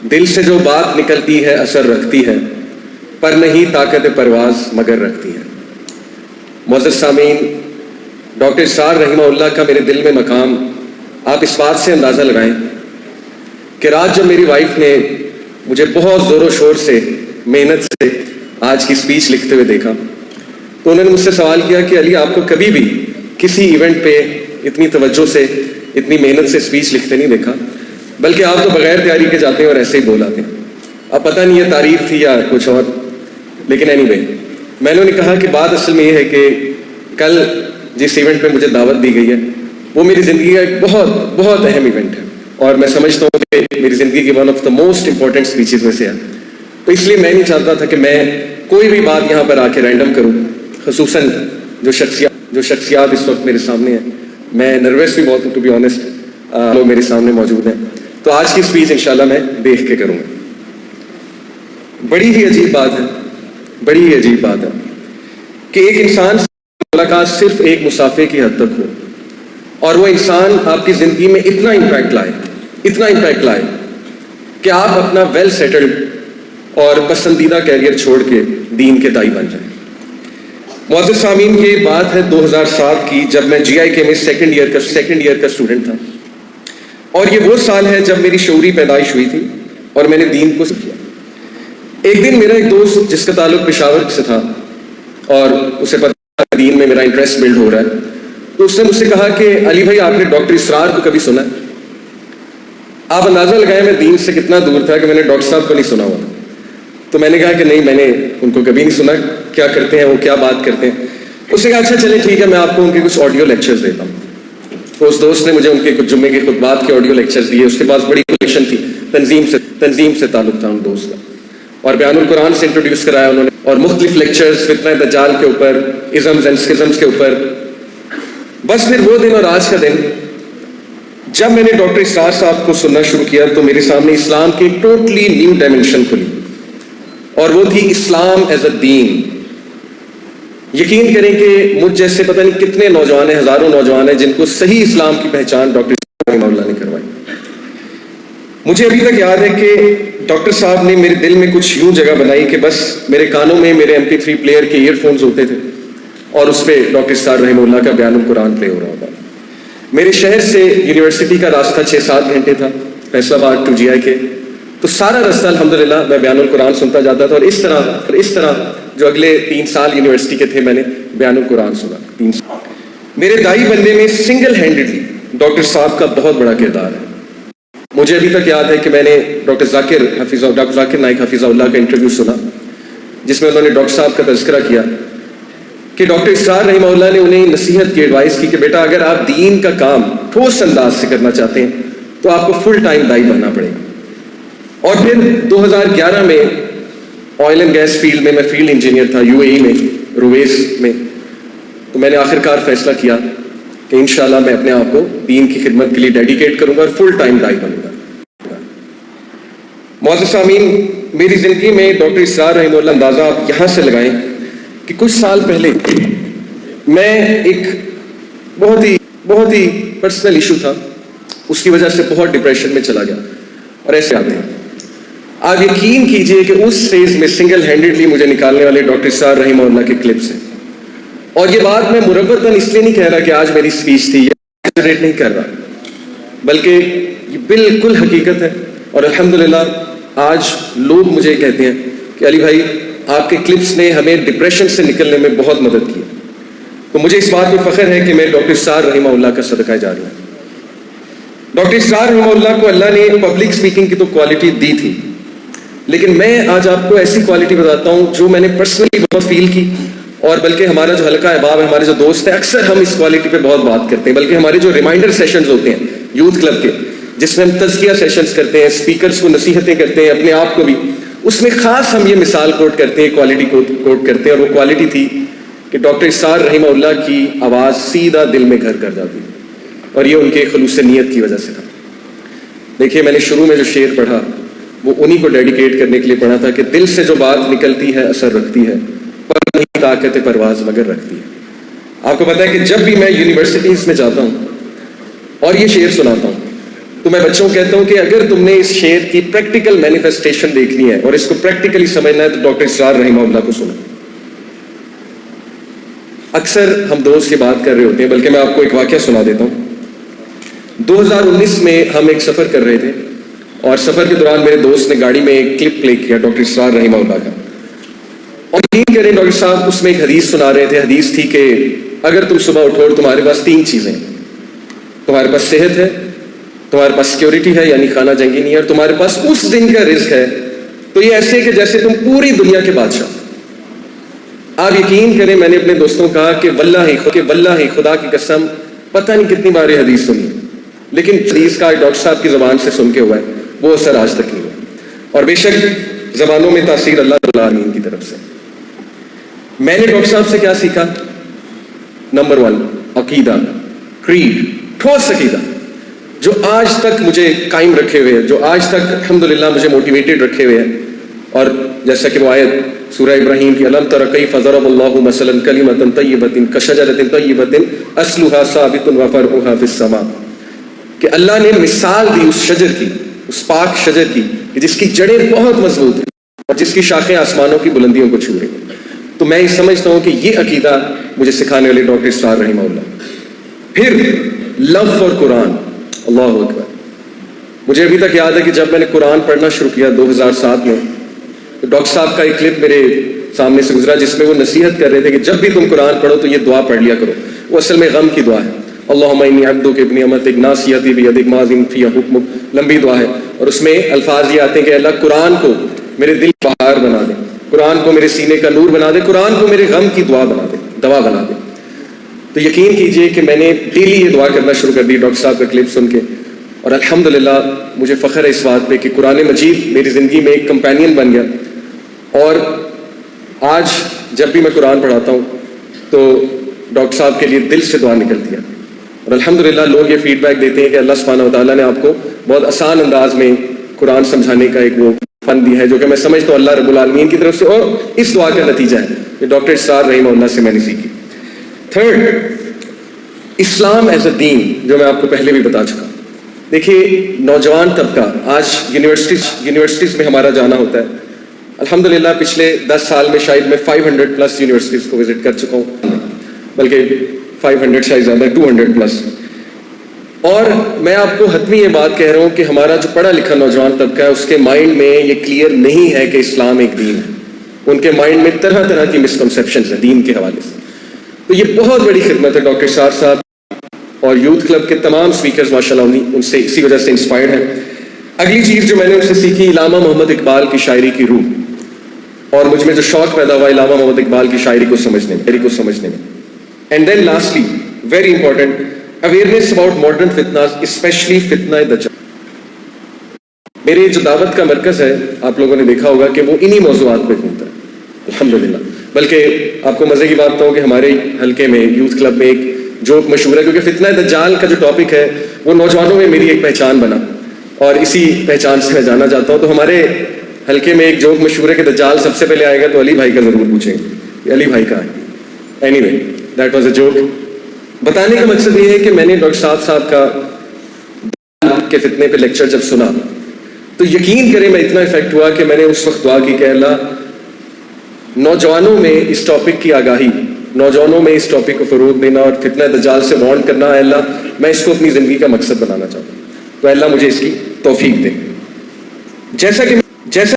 دل سے جو بات نکلتی ہے اثر رکھتی ہے، پر نہیں طاقت پرواز مگر رکھتی ہے۔ معزز سامعین، ڈاکٹر اسرار رحمہ اللہ کا میرے دل میں مقام آپ اس بات سے اندازہ لگائیں کہ رات جب میری وائف نے مجھے بہت زور و شور سے محنت سے آج کی اسپیچ لکھتے ہوئے دیکھا تو انہوں نے مجھ سے سوال کیا کہ علی، آپ کو کبھی بھی کسی ایونٹ پہ اتنی توجہ سے اتنی محنت سے اسپیچ لکھتے نہیں دیکھا، بلکہ آپ تو بغیر تیاری کے جاتے ہیں اور ایسے ہی بول آتے ہیں۔ اب پتہ نہیں ہے تعریف تھی یا کچھ اور، لیکن اینی وے میں نے کہا کہ بات اصل میں یہ ہے کہ کل جس ایونٹ پہ مجھے دعوت دی گئی ہے وہ میری زندگی کا ایک بہت بہت اہم ایونٹ ہے، اور میں سمجھتا ہوں کہ میری زندگی کی one of the most important speeches میں سے ہے۔ تو اس لیے میں نہیں چاہتا تھا کہ میں کوئی بھی بات یہاں پر آ کے رینڈم کروں، خصوصاً جو شخصیات اس وقت میرے سامنے ہیں۔ میں نروس بھی بہت ہوں، ٹو بی آنیسٹ، لوگ میرے سامنے موجود ہیں، تو آج کی اسپیچ انشاءاللہ میں دیکھ کے کروں گا۔ بڑی ہی عجیب بات ہے کہ ایک انسان سے ملاقات صرف ایک مسافے کی حد تک ہو، اور وہ انسان آپ کی زندگی میں اتنا امپیکٹ لائے کہ آپ اپنا ویل سیٹلڈ اور پسندیدہ کیریئر چھوڑ کے دین کے داعی بن جائیں۔ معزز سامعین، یہ بات ہے 2007 کی، جب میں جی آئی کے میں سیکنڈ ایئر کا اسٹوڈنٹ تھا، اور یہ وہ سال ہے جب میری شعوری پیدائش ہوئی تھی اور میں نے دین کو سیکھا۔ ایک دن میرا ایک دوست جس کا تعلق پشاور سے تھا اور اسے پتہ دین میں میرا انٹرسٹ بلڈ ہو رہا ہے، تو اس نے مجھ سے کہا کہ علی بھائی، آپ نے ڈاکٹر اسرار کو کبھی سنا ہے؟ آپ اندازہ لگائیں میں دین سے کتنا دور تھا کہ میں نے ڈاکٹر صاحب کو نہیں سنا ہوا۔ تو میں نے کہا کہ نہیں، میں نے ان کو کبھی نہیں سنا، کیا کرتے ہیں وہ، کیا بات کرتے ہیں؟ اس نے کہا اچھا چلیں ٹھیک ہے، میں آپ کو ان کے کچھ آڈیو لیکچرز دیتا ہوں۔ تو اس دوست نے مجھے ان کے کچھ جمعے کے خطبات کے آڈیو لیکچرز دیے۔ اس کے پاس بڑی کلیکشن تھی، تنظیم سے تعلق تھا ان دوست کا، اور بیان القرآن سے انٹروڈیوس کرایا انہوں نے، اور مختلف لیکچرز فتنہ دجال کے اوپر، ازمز اینڈ سکزمز کے اوپر۔ بس پھر وہ دن اور آج کا دن جب میں نے ڈاکٹر اسرار صاحب کو سننا شروع کیا تو میرے سامنے اسلام کی ایک ٹوٹلی نیو ڈائمنشن کھلی، اور وہ تھی اسلام ایز اے دین۔ یقین کریں کہ مجھ جیسے پتہ نہیں کتنے نوجوان ہیں، ہزاروں نوجوان ہیں جن کو صحیح اسلام کی پہچان ڈاکٹر اسرار رحمہ اللہ نے کروائی۔ مجھے ابھی تک یاد ہے کہ ڈاکٹر صاحب نے میرے دل میں کچھ یوں جگہ بنائی کہ بس میرے کانوں میں میرے MP3 پلیئر کے ایئر فونز ہوتے تھے، اور اس پہ ڈاکٹر اسرار رحمہ اللہ کا بیان القرآن پلے ہو رہا ہوتا۔ میرے شہر سے یونیورسٹی کا راستہ 6-7 گھنٹے تھا، فیصل آباد ٹو جی آئی کے، تو سارا راستہ الحمدللہ میں بیان القرآن سنتا جاتا تھا، اور اس طرح جو اگلے 3 سال یونیورسٹی کے تھے میں نے بیان القرآن سنا۔ 3 سال میرے دائی بننے میں سنگل ہینڈڈلی ڈاکٹر صاحب کا بہت بڑا کردار ہے۔ مجھے ابھی تک یاد ہے کہ میں نے ڈاکٹر ذاکر نائک حفظہ اللہ کا انٹرویو سنا، جس میں انہوں نے ڈاکٹر صاحب کا تذکرہ کیا کہ ڈاکٹر اسرار رحمہ اللہ نے انہیں نصیحت کی، ایڈوائز کی کہ بیٹا اگر آپ دین کا کام ٹھوس انداز سے کرنا چاہتے ہیں تو آپ کو فل ٹائم دائی بننا پڑے گا۔ اور پھر 2011 میں آئل اینڈ گیس فیلڈ میں فیلڈ انجینئر تھا UAE میں، رویس میں، تو میں نے آخرکار فیصلہ کیا کہ انشاءاللہ میں اپنے آپ کو دین کی خدمت کے لیے ڈیڈیکیٹ کروں گا اور فل ٹائم دائی بنوں گا۔ معزز سامعین، میری زندگی میں ڈاکٹر اسرار رحمہ اللہ، اندازہ آپ یہاں سے لگائیں کہ کچھ سال پہلے میں ایک بہت ہی پرسنل ایشو تھا، اس کی وجہ سے بہت ڈپریشن میں چلا گیا، اور ایسے آتے ہیں۔ آپ یقین کیجئے کہ اس فیز میں سنگل ہینڈڈلی مجھے نکالنے والے ڈاکٹر اسرار رحمہ اللہ کے کلپس ہیں، اور یہ بات میں مربتاً اس لیے نہیں کہہ رہا کہ آج میری اسپیچ تھی، یہ ریٹ نہیں کر رہا، بلکہ یہ بالکل حقیقت ہے۔ اور الحمدللہ آج لوگ مجھے کہتے ہیں کہ علی بھائی، آپ کے کلپس نے ہمیں ڈپریشن سے نکلنے میں بہت مدد کی۔ تو مجھے اس بات پہ فخر ہے کہ میں ڈاکٹر اسرار رحمہ اللہ کا صدقہ جاریہ ہوں۔ ڈاکٹر اسرار رحمہ اللہ کو اللہ نے پبلک سپیکنگ کی تو کوالٹی دی تھی، لیکن میں آج آپ کو ایسی کوالٹی بتاتا ہوں جو میں نے پرسنلی بہت فیل کی، اور بلکہ ہمارا جو حلقہ احباب ہے، ہمارے جو دوست ہیں، اکثر ہم اس کوالٹی پہ بہت بات کرتے ہیں، بلکہ ہمارے جو ریمائنڈر سیشنز ہوتے ہیں یوتھ کلب کے، جس میں ہم تزکیہ سیشنز کرتے ہیں، اسپیکرز کو نصیحتیں کرتے ہیں، اپنے آپ کو بھی، اس میں خاص ہم یہ مثال کوٹ کرتے ہیں، کوالٹی کوٹ کرتے ہیں، اور وہ کوالٹی تھی کہ ڈاکٹر اسرار رحمہ اللہ کی آواز سیدھا دل میں گھر کر جاتی، اور یہ ان کے خلوص نیت کی وجہ سے تھا۔ دیکھیے، میں نے شروع میں جو شعر پڑھا وہ انہی کو ڈیڈیکیٹ کرنے کے لیے پڑھا تھا کہ دل سے جو بات نکلتی ہے اثر رکھتی ہے، پر نہیں طاقت پرواز مگر رکھتی ہے۔ آپ کو پتا ہے کہ جب بھی میں یونیورسٹیز میں جاتا ہوں اور یہ شعر سناتا ہوں تو میں بچوں کو کہتا ہوں کہ اگر تم نے اس شعر کی پریکٹیکل مینیفیسٹیشن دیکھنی ہے اور اس کو پریکٹیکلی سمجھنا ہے تو ڈاکٹر اسرار رحمہ اللہ کو سنو. اکثر ہم دوست کی بات کر رہے ہوتے ہیں، بلکہ میں آپ کو ایک واقعہ سنا دیتا ہوں. 2019 میں ہم ایک سفر کر رہے تھے اور سفر کے دوران میرے دوست نے گاڑی میں ایک کلپ پلے کیا ڈاکٹر اسرار رحمہ اللہ کا، اور یقین کریں ڈاکٹر صاحب اس میں ایک حدیث سنا رہے تھے. حدیث تھی کہ اگر تم صبح اٹھو اور تمہارے پاس 3 چیزیں، تمہارے پاس صحت ہے، تمہارے پاس سیکیورٹی ہے یعنی خانہ جنگی نہیں ہے، اور تمہارے پاس اس دن کا رزق ہے، تو یہ ایسے کہ جیسے تم پوری دنیا کے بادشاہ. آپ یقین کریں میں نے اپنے دوستوں کہا کہ واللہ خدا کی قسم پتہ نہیں کتنی بار یہ حدیث سنی، لیکن حدیث کا ڈاکٹر صاحب کی زبان سے سن کے ہوا ہے وہ اثر آج تک نہیں ہوا. اور بے شک زبانوں میں تاثیر اللہ رب العالمین کی طرف سے. میں نے ڈاکٹر صاحب سے کیا سیکھا؟ نمبر 1 عقیدہ، کریڈ، ٹھوس عقیدہ جو آج تک مجھے قائم رکھے ہوئے ہے، جو آج تک الحمدللہ مجھے موٹیویٹڈ رکھے ہوئے ہیں. اور جیسا کہ وہ آیت سورہ ابراہیم کی الم تر کیف ضرب اللہ مثلا کلمۃ طیبۃ کشجرۃ طیبۃ اصلها ثابت وفرعها فی السماء، کہ اللہ نے مثال دی اس شجر کی، اس پاک شجر کی جس کی جڑیں بہت مضبوط ہیں اور جس کی شاخیں آسمانوں کی بلندیوں کو چھو رہی ہیں. تو میں یہ سمجھتا ہوں کہ یہ عقیدہ مجھے سکھانے والے ڈاکٹر اسرار رحمہ اللہ. پھر لو فار قرآن، اللہ اکبر. مجھے ابھی تک یاد ہے کہ جب میں نے قرآن پڑھنا شروع کیا 2007 میں، تو ڈاکٹر صاحب کا ایک کلپ میرے سامنے سے گزرا جس میں وہ نصیحت کر رہے تھے کہ جب بھی تم قرآن پڑھو تو یہ دعا پڑھ لیا کرو. وہ اصل میں غم کی دعا ہے. اللہم انی عبدک ابن امتک ناصیتی بیدک ماض فی حکمک، لمبی دعا ہے، اور اس میں الفاظ یہ آتے ہیں کہ اللہ قرآن کو میرے دل بہار بنا دے، قرآن کو میرے سینے کا نور بنا دے، قرآن کو میرے غم کی دعا بنا دے، دوا بنا دے. تو یقین کیجئے کہ میں نے ڈیلی یہ دعا کرنا شروع کر دی ڈاکٹر صاحب کا کلپ سن کے، اور الحمدللہ مجھے فخر ہے اس بات پہ کہ قرآن مجید میری زندگی میں ایک کمپینین بن گیا. اور آج جب بھی میں قرآن پڑھاتا ہوں تو ڈاکٹر صاحب کے لیے دل سے دعا نکلتی ہے، اور الحمدللہ لوگ یہ فیڈ بیک دیتے ہیں کہ اللہ سبحانہ و تعالیٰ نے آپ کو بہت آسان انداز میں قرآن سمجھانے کا ایک وہ فن دیا ہے، جو کہ میں سمجھتا ہوں اللہ رب العالمین کی طرف سے، اور اس دعا کا نتیجہ ہے کہ ڈاکٹر اسرار رحمہ اللہ سے میں نے سیکھی. 3 اسلام ایز اے دین، جو میں آپ کو پہلے بھی بتا چکا. دیکھیے نوجوان طبقہ آج یونیورسٹیز میں ہمارا جانا ہوتا ہے. الحمدللہ پچھلے 10 سال میں شاید میں 500 پلس یونیورسٹیز کو وزٹ کر چکا ہوں، بلکہ 500 شاید زیادہ 200 پلس. اور میں آپ کو حتمی یہ بات کہہ رہا ہوں کہ ہمارا جو پڑھا لکھا نوجوان طبقہ ہے اس کے مائنڈ میں یہ کلیئر نہیں ہے کہ اسلام ایک دین ہے. ان کے مائنڈ میں طرح طرح کی مسکنسیپشنز ہیں دین کے حوالے سے. تو یہ بہت بڑی خدمت ہے ڈاکٹر اسرار صاحب اور یوتھ کلب کے تمام اسپیکرز ماشاءاللہ ان سے اسی وجہ سے انسپائرڈ ہیں. اگلی چیز جو میں نے ان سے سیکھی علامہ محمد اقبال کی شاعری کی روح، اور مجھ میں جو شوق پیدا ہوا علامہ محمد اقبال کی شاعری کو سمجھنے میں. And then lastly very important awareness about modern فتناز، اسپیشلی فتنہ دجال. میرے جو دعوت کا مرکز ہے آپ لوگوں نے دیکھا ہوگا کہ وہ انہی موضوعات پہ گھومتا ہے الحمدللہ. بلکہ آپ کو مزے کی بات بتاؤں کہ ہمارے حلقے میں یوتھ کلب میں ایک جوک مشہور ہے، کیونکہ فتنہ دجال کا جو ٹاپک ہے وہ نوجوانوں میں میری ایک پہچان بنا، اور اسی پہچان سے میں جانا چاہتا ہوں. تو ہمارے حلقے میں ایک جوک مشہور ہے کہ دجال سب سے پہلے آئے گا تو علی بھائی کا ضرور پوچھیں گے علی بھائی کہاں ہے. Any way that was a joke. بتانے کا مقصد یہ ہے کہ میں نے ڈاکٹر صاحب کا کے فتنے پہ لیکچر جب سنا تو یقین کریں میں اتنا افیکٹ ہوا کہ میں نے اس وقت دعا کی کہ اللہ نوجوانوں میں اس ٹاپک کی آگاہی، نوجوانوں میں اس ٹاپک کو فروغ دینا اور فتنہ دجال سے وارن کرنا، اے اللہ میں اس کو اپنی زندگی کا مقصد بنانا چاہتا ہوں. تو اے اللہ مجھے اس کی توفیق دے. جیسا